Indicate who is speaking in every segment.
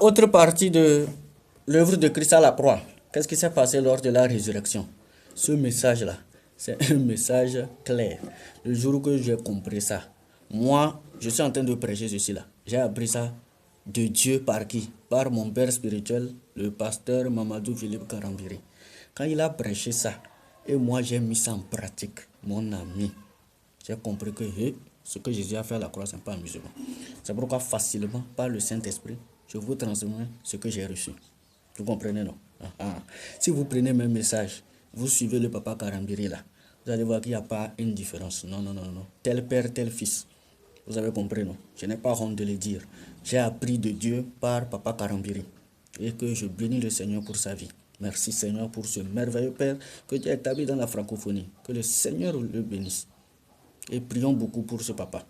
Speaker 1: Autre partie de l'œuvre de Christ à la croix. Qu'est-ce qui s'est passé lors de la résurrection? Ce message-là, c'est un message clair. Le jour que j'ai compris ça, moi, je suis en train de prêcher ceci là. J'ai appris ça de Dieu par qui? Par mon père spirituel, le pasteur Mamadou Philippe Karambiri. Quand il a prêché ça, et moi j'ai mis ça en pratique, mon ami, j'ai compris que ce que Jésus a fait à la croix, ce n'est pas amusement. C'est pourquoi facilement, par le Saint-Esprit, je vous transmets ce que j'ai reçu. Vous comprenez, non? Si vous prenez mes messages, vous suivez le papa Karambiri là, vous allez voir qu'il n'y a pas une différence. Non. Tel père, tel fils. Vous avez compris, non? Je n'ai pas honte de le dire. J'ai appris de Dieu par papa Karambiri. Et que je bénis le Seigneur pour sa vie. Merci Seigneur pour ce merveilleux Père que tu as établi dans la francophonie. Que le Seigneur le bénisse. Et prions beaucoup pour ce papa.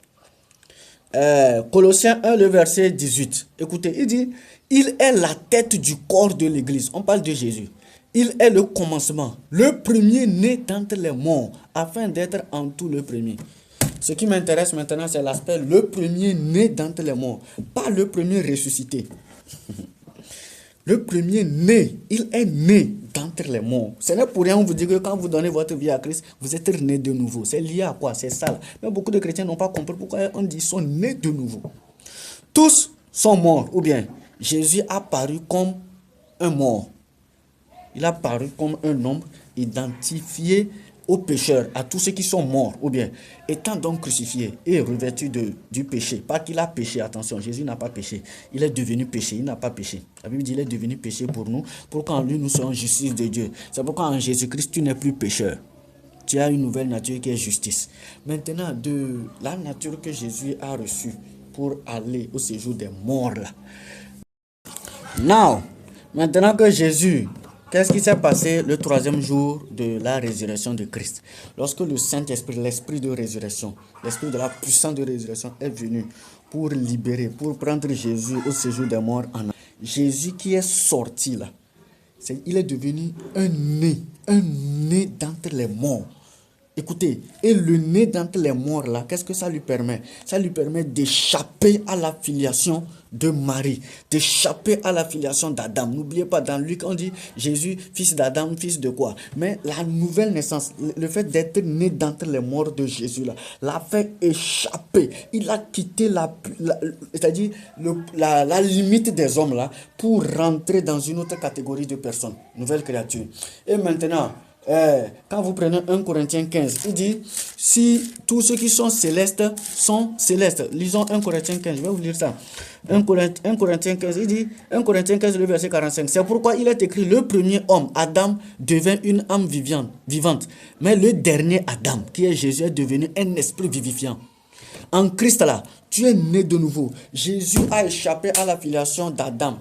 Speaker 1: Colossiens 1, le verset 18. Écoutez, il dit, il est la tête du corps de l'église. On parle de Jésus. Il est le commencement, le premier né d'entre les morts, afin d'être en tout le premier. Ce qui m'intéresse maintenant, c'est l'aspect le premier né d'entre les morts, pas le premier ressuscité. Le premier né, il est né d'entre les morts. Ce n'est pour rien, on vous dit que quand vous donnez votre vie à Christ, vous êtes né de nouveau. C'est lié à quoi? C'est ça. Mais beaucoup de chrétiens n'ont pas compris pourquoi on dit qu'ils sont nés de nouveau. Tous sont morts, ou bien Jésus a paru comme un mort. Il a paru comme un homme identifié aux pécheurs, à tous ceux qui sont morts, ou bien étant donc crucifié et revêtu du péché. Pas qu'il a péché, attention, Jésus n'a pas péché. Il est devenu péché, il n'a pas péché. La Bible dit qu'il est devenu péché pour nous, pour qu'en lui nous soyons justice de Dieu. C'est pourquoi en Jésus-Christ tu n'es plus pécheur. Tu as une nouvelle nature qui est justice. Maintenant, de la nature que Jésus a reçue pour aller au séjour des morts là. Maintenant que Jésus... Qu'est-ce qui s'est passé le troisième jour de la résurrection de Christ? Lorsque le Saint-Esprit, l'esprit de résurrection, l'esprit de la puissance de résurrection est venu pour libérer, pour prendre Jésus au séjour des morts. Jésus qui est sorti là, il est devenu un né d'entre les morts. Écoutez, et le né d'entre les morts là, qu'est-ce que ça lui permet? Ça lui permet d'échapper à la filiation de Marie, d'échapper à la filiation d'Adam. N'oubliez pas, dans Luc, on dit Jésus, fils d'Adam, fils de quoi? Mais la nouvelle naissance, le fait d'être né d'entre les morts de Jésus là, l'a fait échapper. Il a quitté c'est-à-dire la limite des hommes là, pour rentrer dans une autre catégorie de personnes, nouvelle créature. Et maintenant, quand vous prenez 1 Corinthiens 15, il dit, si tous ceux qui sont célestes, lisons 1 Corinthiens 15, je vais vous lire ça. 1 Corinthiens 15, il dit, 1 Corinthiens 15, le verset 45, c'est pourquoi il est écrit, le premier homme, Adam, devint une âme vivante, mais le dernier Adam, qui est Jésus, est devenu un esprit vivifiant. En Christ là, tu es né de nouveau. Jésus a échappé à la filiation d'Adam,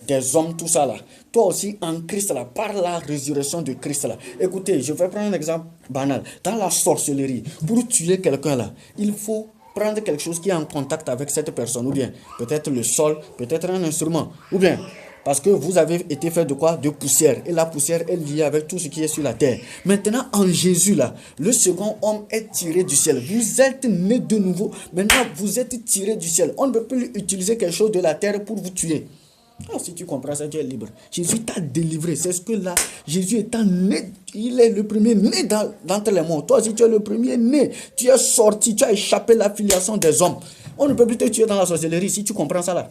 Speaker 1: des hommes, tout ça là. Toi aussi en Christ là, par la résurrection de Christ là. Écoutez, je vais prendre un exemple banal. Dans la sorcellerie, pour tuer quelqu'un là, il faut prendre quelque chose qui est en contact avec cette personne, ou bien peut-être le sol, peut-être un instrument, ou bien parce que vous avez été fait de quoi? De poussière. Et la poussière est liée avec tout ce qui est sur la terre. Maintenant, en Jésus, là, le second homme est tiré du ciel. Vous êtes né de nouveau. Maintenant, vous êtes tiré du ciel. On ne peut plus utiliser quelque chose de la terre pour vous tuer. Alors, si tu comprends ça, tu es libre. Jésus t'a délivré. C'est ce que là, Jésus étant né, il est le premier né d'entre les morts. Toi aussi, tu es le premier né. Tu es sorti, tu as échappé la filiation des hommes. On ne peut plus te tuer dans la sorcellerie si tu comprends ça là.